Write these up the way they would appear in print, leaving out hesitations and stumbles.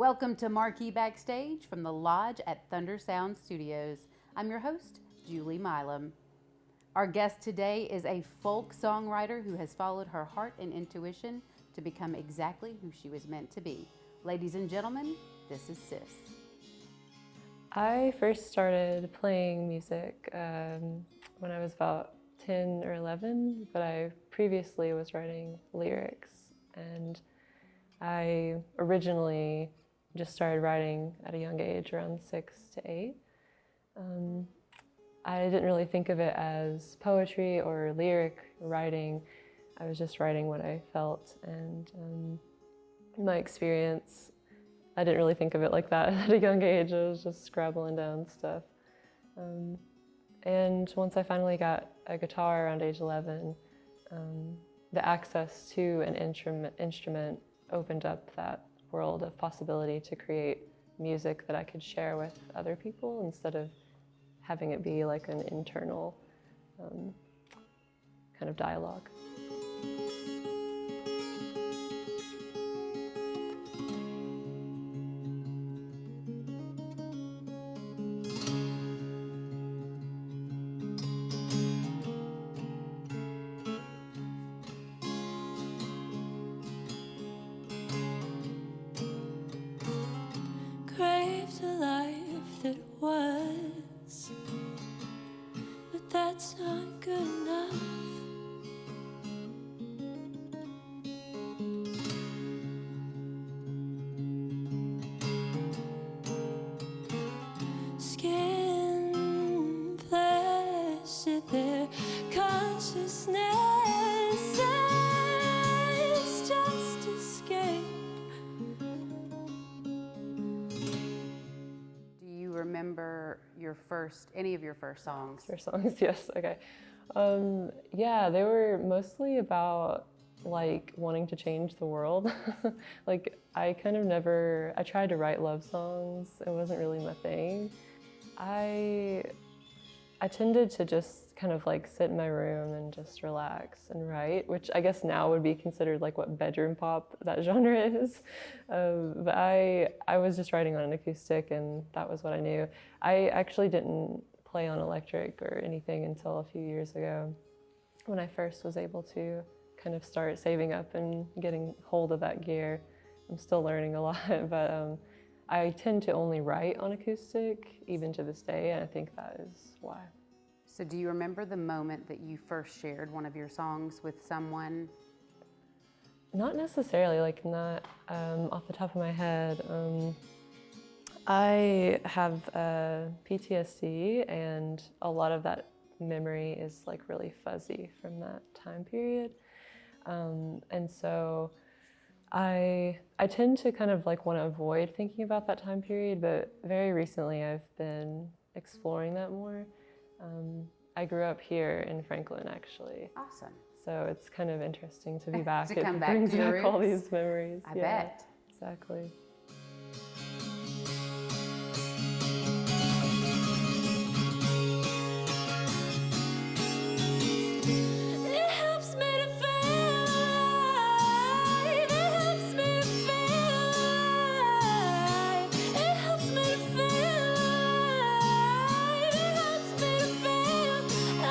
Welcome to Marquee Backstage from the Lodge at Thunder Sound Studios. I'm your host, Julie Milam. Our guest today is a folk songwriter who has followed her heart and intuition to become exactly who she was meant to be. Ladies and gentlemen, this is Sis. I first started playing music when I was about 10 or 11, but I previously was writing lyrics, and I originally just started writing at a young age, around 6 to 8. I didn't really think of it as poetry or lyric writing. I was just writing what I felt, and my experience, I didn't really think of it like that at a young age. I was just scribbling down stuff. And once I finally got a guitar around age 11, the access to an instrument opened up that world of possibility to create music that I could share with other people instead of having it be like an internal kind of dialogue. Craved a life that was, but that's not good enough. Skin, flesh, sit there, consciousness is just escape. Do you remember any of your first songs? First songs, yes, okay. Yeah, they were mostly about like wanting to change the world. Like I tried to write love songs. It wasn't really my thing. I tended to just kind of like sit in my room and just relax and write, which I guess now would be considered like what bedroom pop that genre is. But I was just writing on an acoustic, and that was what I knew. I actually didn't play on electric or anything until a few years ago, when I first was able to kind of start saving up and getting hold of that gear. I'm still learning a lot, but I tend to only write on acoustic, even to this day, and I think that is why. So do you remember the moment that you first shared one of your songs with someone? Not necessarily, like not off the top of my head. I have PTSD, and a lot of that memory is like really fuzzy from that time period. And so I tend to kind of like want to avoid thinking about that time period, but very recently I've been exploring that more. I grew up here in Franklin, actually. Awesome. So it's kind of interesting to be back. To come it back brings to your back all roots. these memories. I Yeah, bet. exactly. It helps me to feel alive. It helps me to feel alive. It helps me to feel alive. It helps me to feel alive.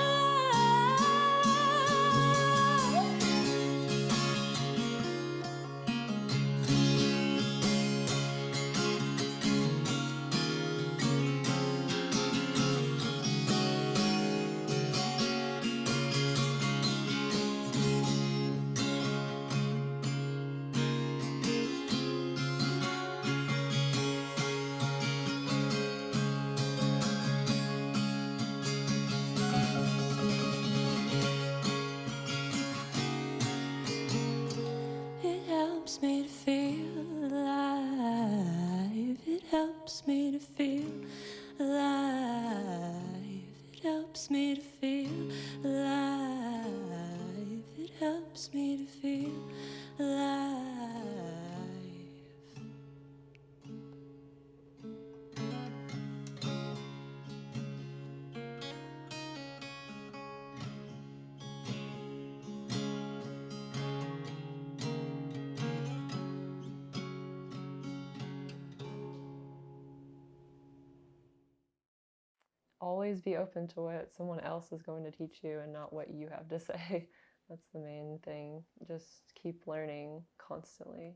always be open to what someone else is going to teach you and not what you have to say. That's the main thing. Just keep learning constantly.